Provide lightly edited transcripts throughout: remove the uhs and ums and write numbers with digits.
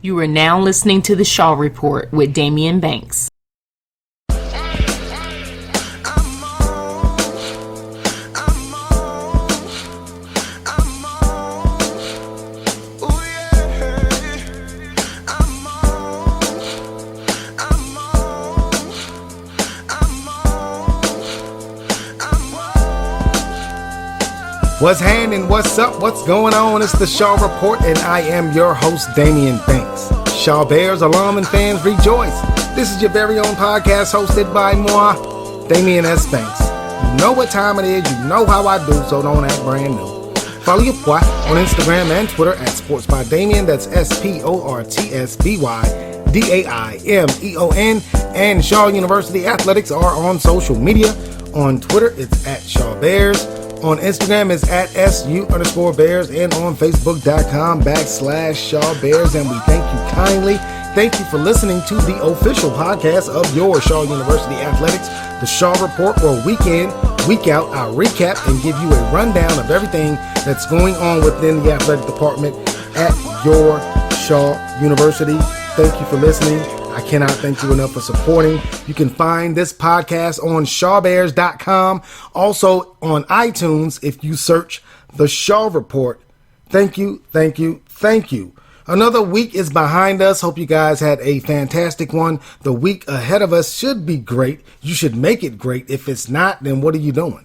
You are now listening to the Shaw Report with Damian Banks. What's happening? What's up? What's going on? It's the Shaw Report, and I am your host, Damian Banks. Shaw Bears alum and fans rejoice. This is your very own podcast hosted by moi, Damian S. Banks. You know what time it is. You know how I do, so don't act brand new. Follow your boy on Instagram and Twitter at Sports by Damian. That's SportsBydamion. And Shaw University Athletics are on social media. On Twitter, it's at Shaw Bears. On Instagram, it's at SU_Bears, and on Facebook.com/Shaw Bears. And we thank you kindly. Thank you for listening to the official podcast of your Shaw University Athletics, the Shaw Report, where week in, week out, I recap and give you a rundown of everything that's going on within the athletic department at your Shaw University. Thank you for listening. I cannot thank you enough for supporting. You can find this podcast on ShawBears.com. Also on iTunes if you search the Shaw Report. Thank you, thank you, thank you. Another week is behind us. Hope you guys had a fantastic one. The week ahead of us should be great. You should make it great. If it's not, then what are you doing?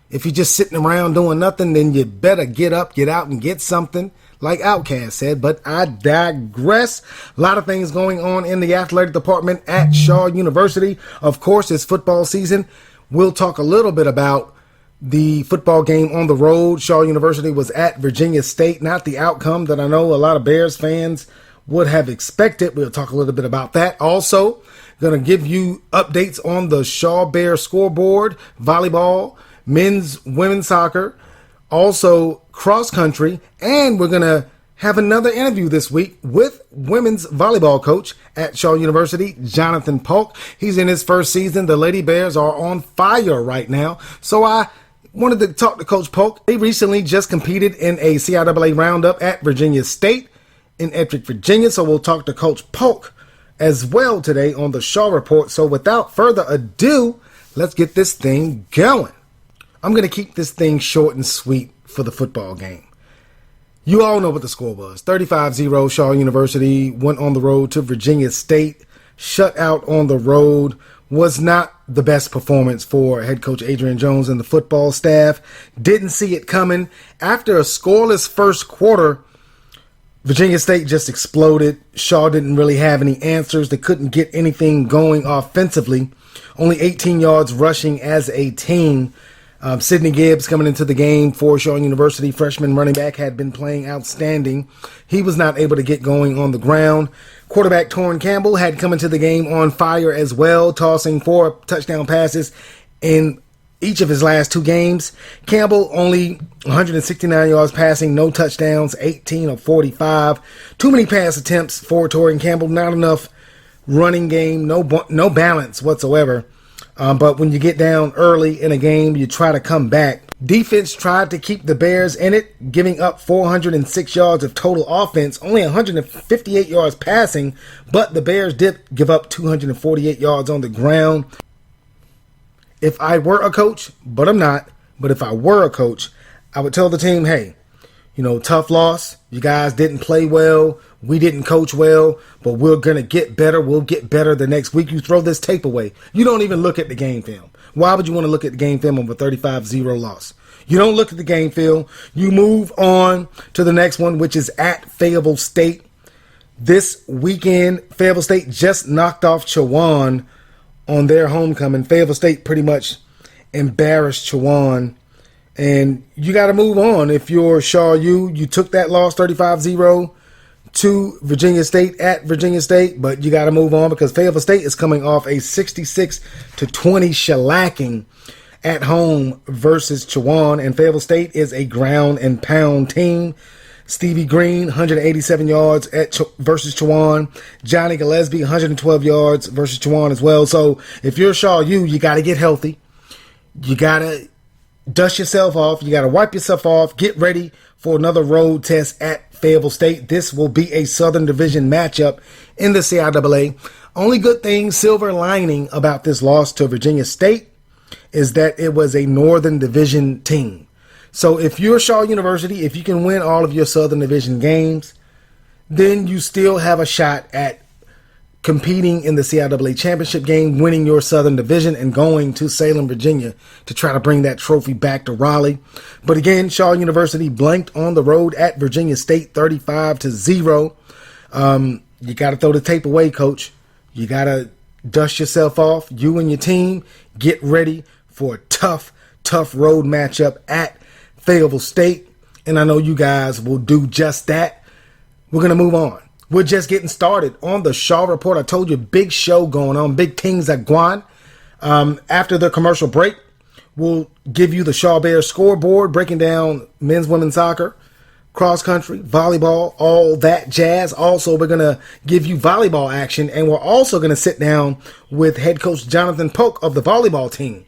If you're just sitting around doing nothing, then you better get up, get out, and get something, like Outkast said. But I digress. A lot of things going on in the athletic department at Shaw University. Of course, it's football season. We'll talk a little bit about the football game on the road. Shaw University was at Virginia State. Not the outcome that I know a lot of Bears fans would have expected. We'll talk a little bit about that. Also, going to give you updates on the Shaw Bears Scoreboard, volleyball, men's, women's soccer, also cross country, and we're going to have another interview this week with women's volleyball coach at Shaw University, Jonathan Paulk. He's in his first season. The Lady Bears are on fire right now. So I wanted to talk to Coach Paulk. They recently just competed in a CIAA roundup at Virginia State in Ettrick, Virginia. So we'll talk to Coach Paulk as well today on the Shaw Report. So without further ado, let's get this thing going. I'm going to keep this thing short and sweet for the football game. You all know what the score was. 35-0, Shaw University went on the road to Virginia State. Shut out on the road. Was not the best performance for head coach Adrian Jones and the football staff. Didn't see it coming. After a scoreless first quarter, Virginia State just exploded. Shaw didn't really have any answers. They couldn't get anything going offensively. Only 18 yards rushing as a team. Sidney Gibbs coming into the game for Shaw University, freshman running back, had been playing outstanding. He was not able to get going on the ground. Quarterback Torrin Campbell had come into the game on fire as well, tossing 4 touchdown passes in each of his last 2 games. Campbell only 169 yards passing, no touchdowns, 18 of 45. Too many pass attempts for Torrin Campbell, not enough running game, no balance whatsoever. But when you get down early in a game, you try to come back. Defense tried to keep the Bears in it, giving up 406 yards of total offense, only 158 yards passing, but the Bears did give up 248 yards on the ground. If I were a coach, but I'm not, but if I were a coach, I would tell the team, hey, tough loss. You guys didn't play well. We didn't coach well, but we're going to get better. We'll get better the next week. You throw this tape away. You don't even look at the game film. Why would you want to look at the game film of a 35-0 loss? You don't look at the game film. You move on to the next one, which is at Fayetteville State. This weekend, Fayetteville State just knocked off Chowan on their homecoming. Fayetteville State pretty much embarrassed Chowan. And you got to move on. If you're ShawU, you took that loss 35-0 to Virginia State at Virginia State, but you got to move on because Fayetteville State is coming off a 66-20 shellacking at home versus Chowan, and Fayetteville State is a ground and pound team. Stevie Green, 187 yards versus Chowan. Johnny Gillespie, 112 yards versus Chowan as well. So if you're ShawU, you got to get healthy. You got to dust yourself off. You got to wipe yourself off. Get ready for another road test at Fayetteville State. This will be a Southern Division matchup in the CIAA. Only good thing, silver lining about this loss to Virginia State is that it was a Northern Division team. So if you're Shaw University, if you can win all of your Southern Division games, then you still have a shot at competing in the CIAA championship game, winning your Southern Division, and going to Salem, Virginia to try to bring that trophy back to Raleigh. But again, Shaw University blanked on the road at Virginia State 35-0. You got to throw the tape away, coach. You got to dust yourself off. You and your team get ready for a tough road matchup at Fayetteville State. And I know you guys will do just that. We're going to move on. We're just getting started on the Shaw Report. I told you, big show going on, big things at Guan. After the commercial break, we'll give you the Shaw Bears Scoreboard, breaking down men's, women's soccer, cross country, volleyball, all that jazz. Also, we're going to give you volleyball action, and we're also going to sit down with head coach Jonathan Paulk of the volleyball team.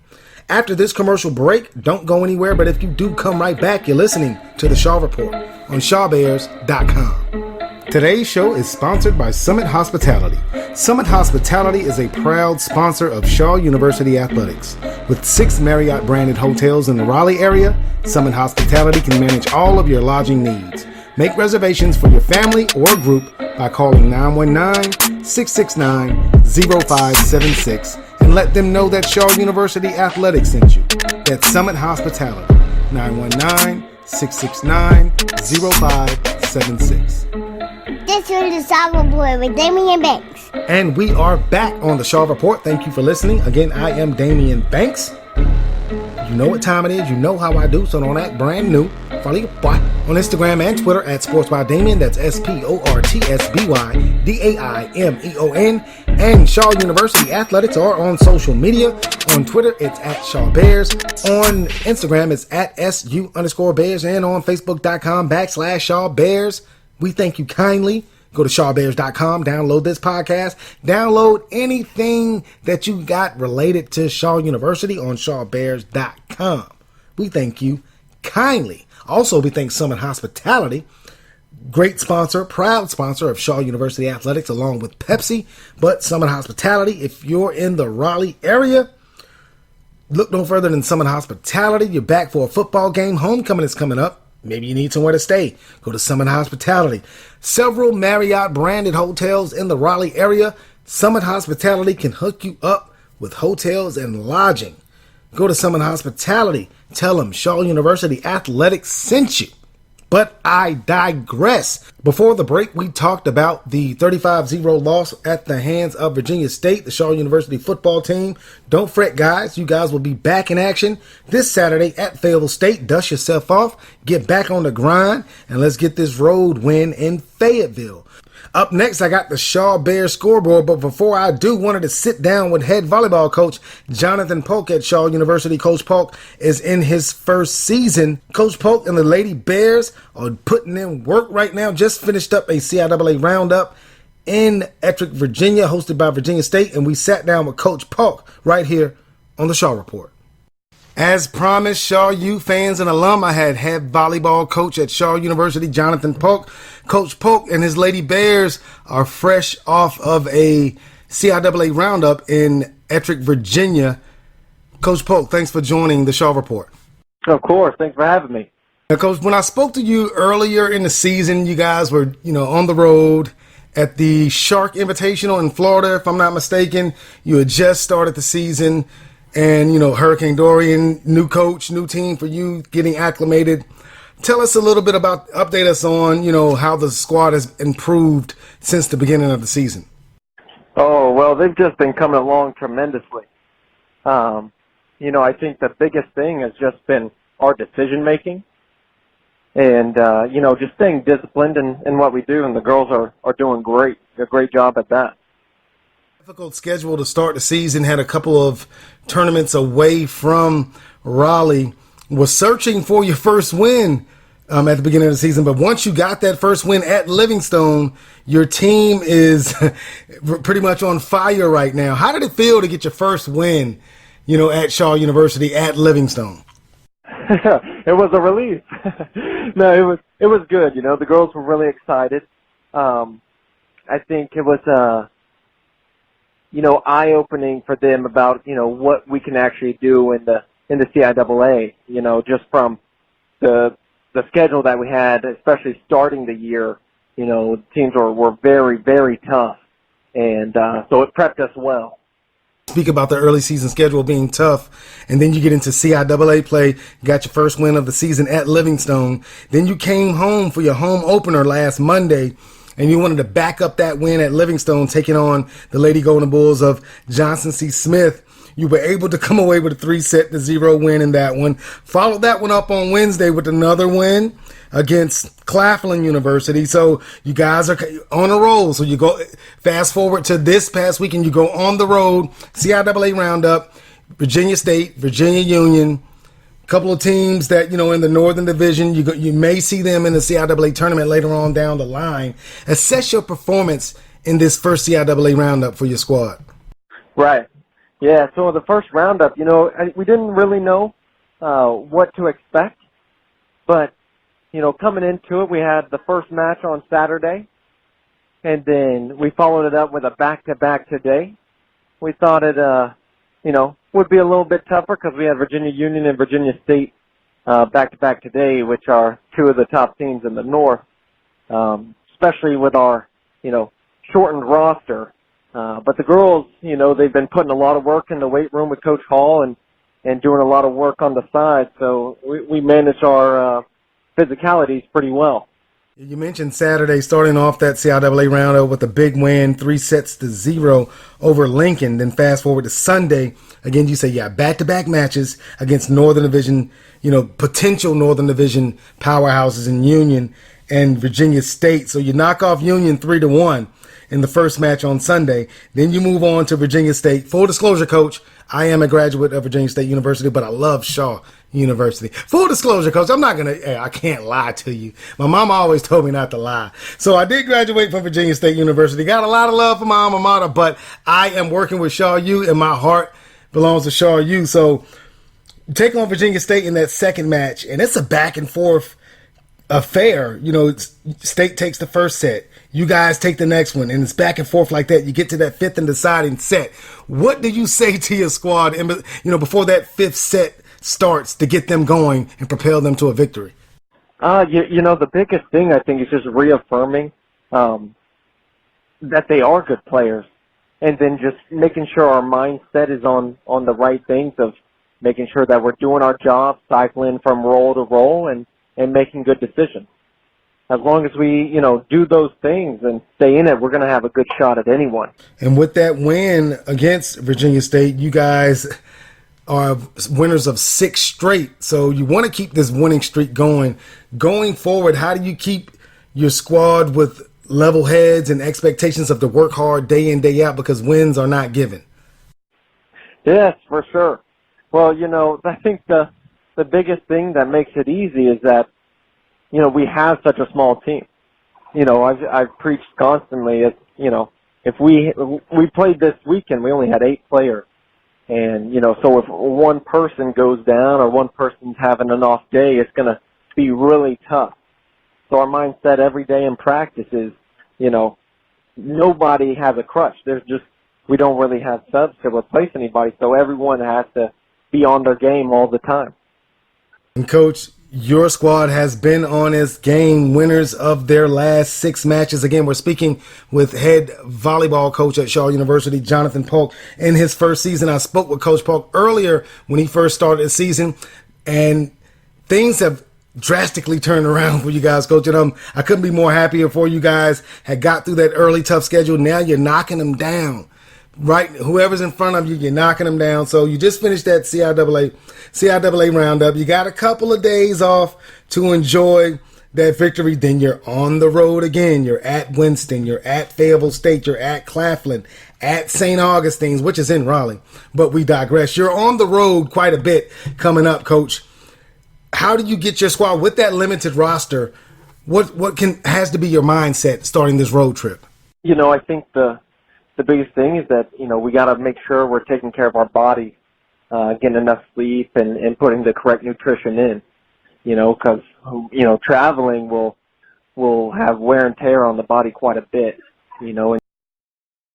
After this commercial break, don't go anywhere, but if you do come right back, you're listening to the Shaw Report on ShawBears.com. Today's show is sponsored by Summit Hospitality. Summit Hospitality is a proud sponsor of Shaw University Athletics. With 6 Marriott branded hotels in the Raleigh area, Summit Hospitality can manage all of your lodging needs. Make reservations for your family or group by calling 919-669-0576 and let them know that Shaw University Athletics sent you. That's Summit Hospitality, 919-669-0576. This is the Shaw Report with Damian Banks. And we are back on the Shaw Report. Thank you for listening. Again, I am Damian Banks. You know what time it is. You know how I do. So don't act brand new. Follow your boy on Instagram and Twitter at SportsByDamian. That's SportsByDamion. And Shaw University Athletics are on social media. On Twitter, it's at Shaw Bears. On Instagram, it's at SU_Bears. And on Facebook.com/Shaw Bears. We thank you kindly. Go to ShawBears.com, download this podcast, download anything that you got related to Shaw University on ShawBears.com. We thank you kindly. Also, we thank Summit Hospitality, great sponsor, proud sponsor of Shaw University Athletics along with Pepsi. But Summit Hospitality, if you're in the Raleigh area, look no further than Summit Hospitality. You're back for a football game. Homecoming is coming up. Maybe you need somewhere to stay. Go to Summit Hospitality. Several Marriott branded hotels in the Raleigh area. Summit Hospitality can hook you up with hotels and lodging. Go to Summit Hospitality. Tell them Shaw University Athletics sent you. But I digress. Before the break, we talked about the 35-0 loss at the hands of Virginia State, the Shaw University football team. Don't fret, guys. You guys will be back in action this Saturday at Fayetteville State. Dust yourself off, get back on the grind, and let's get this road win in Fayetteville. Up next, I got the Shaw Bears Scoreboard, but before I do, wanted to sit down with head volleyball coach Jonathan Paulk at Shaw University. Coach Paulk is in his first season. Coach Paulk and the Lady Bears are putting in work right now. Just finished up a CIAA roundup in Ettrick, Virginia, hosted by Virginia State, and we sat down with Coach Paulk right here on the Shaw Report. As promised, Shaw U fans and alum, I had head volleyball coach at Shaw University, Jonathan Paulk. Coach Paulk and his Lady Bears are fresh off of a CIAA roundup in Ettrick, Virginia. Coach Paulk, thanks for joining the Shaw Report. Of course. Thanks for having me. Now, Coach, when I spoke to you earlier in the season, you guys were, on the road at the Shark Invitational in Florida, if I'm not mistaken. You had just started the season. And, Hurricane Dorian, new coach, new team for you, getting acclimated. Tell us a little bit update us on, how the squad has improved since the beginning of the season. Oh, well, they've just been coming along tremendously. I think the biggest thing has just been our decision-making and, just staying disciplined in what we do, and the girls are doing great. A great job at that. Difficult schedule to start the season, had a couple of tournaments away from Raleigh, was searching for your first win at the beginning of the season, but once you got that first win at Livingstone, your team is pretty much on fire right now. How did it feel to get your first win, at Shaw University at Livingstone? it was a relief. No, it was good. You know, the girls were really excited. I think it was eye-opening for them about what we can actually do in the CIAA. Just from the schedule that we had, especially starting the year. Teams were very, very tough, and so it prepped us well. Speak about the early season schedule being tough, and then you get into CIAA play, got your first win of the season at Livingstone. Then you came home for your home opener last Monday, and you wanted to back up that win at Livingstone, taking on the Lady Golden Bulls of Johnson C. Smith. You were able to come away with a 3-0 win in that one. Followed that one up on Wednesday with another win against Claflin University. So you guys are on a roll. So you go fast forward to this past weekend. You go on the road, CIAA Roundup, Virginia State, Virginia Union, a couple of teams that, in the Northern Division. You may see them in the CIAA tournament later on down the line. Assess your performance in this first CIAA Roundup for your squad. Right. Yeah, so the first roundup, we didn't really know what to expect, but, coming into it, we had the first match on Saturday, and then we followed it up with a back-to-back today. We thought it, would be a little bit tougher because we had Virginia Union and Virginia State back-to-back today, which are two of the top teams in the North, especially with our, shortened roster. But the girls, they've been putting a lot of work in the weight room with Coach Hall and doing a lot of work on the side. So we manage our physicalities pretty well. You mentioned Saturday starting off that CIAA Roundup with a big win, 3-0 over Lincoln. Then fast forward to Sunday. Again, you say, back-to-back matches against Northern Division, potential Northern Division powerhouses in Union and Virginia State. So you knock off Union 3-1. In the first match on Sunday. Then you move on to Virginia State. Full disclosure, Coach, I am a graduate of Virginia State University, but I love Shaw University. Full disclosure, Coach, I can't lie to you. My mama always told me not to lie. So I did graduate from Virginia State University. Got a lot of love for my alma mater, but I am working with ShawU, and my heart belongs to ShawU. So take on Virginia State in that second match, and it's a back and forth affair. State takes the first set. You guys take the next one, and it's back and forth like that. You get to that fifth and deciding set. What do you say to your squad, before that fifth set starts to get them going and propel them to a victory? The biggest thing I think is just reaffirming that they are good players, and then just making sure our mindset is on the right things of making sure that we're doing our job, cycling from role to role, and making good decisions. As long as we, do those things and stay in it, we're going to have a good shot at anyone. And with that win against Virginia State, you guys are winners of 6 straight. So you want to keep this winning streak going. Going forward, how do you keep your squad with level heads and expectations of to work hard day in, day out, because wins are not given? Yes, for sure. Well, I think the biggest thing that makes it easy is that we have such a small team. I've preached constantly. If we played this weekend, we only had 8 players, and so if one person goes down or one person's having an off day, it's going to be really tough. So our mindset every day in practice is, nobody has a crutch. We don't really have subs to replace anybody, so everyone has to be on their game all the time. And Coach, your squad has been on its game, winners of their last 6 matches. Again, we're speaking with head volleyball coach at Shaw University, Jonathan Paulk, in his first season. I spoke with Coach Paulk earlier when he first started the season, and things have drastically turned around for you guys, Coach. And I couldn't be more happier for you guys. Had got through that early tough schedule. Now you're knocking them down. Right, whoever's in front of you, you're knocking them down. So you just finished that CIAA Roundup. You got a couple of days off to enjoy that victory. Then you're on the road again. You're at Winston. You're at Fayetteville State. You're at Claflin. At St. Augustine's, which is in Raleigh. But we digress. You're on the road quite a bit coming up, Coach. How do you get your squad with that limited roster? What has to be your mindset starting this road trip? I think the biggest thing is that, we got to make sure we're taking care of our bodies, getting enough sleep and putting the correct nutrition in. because traveling will have wear and tear on the body quite a bit, and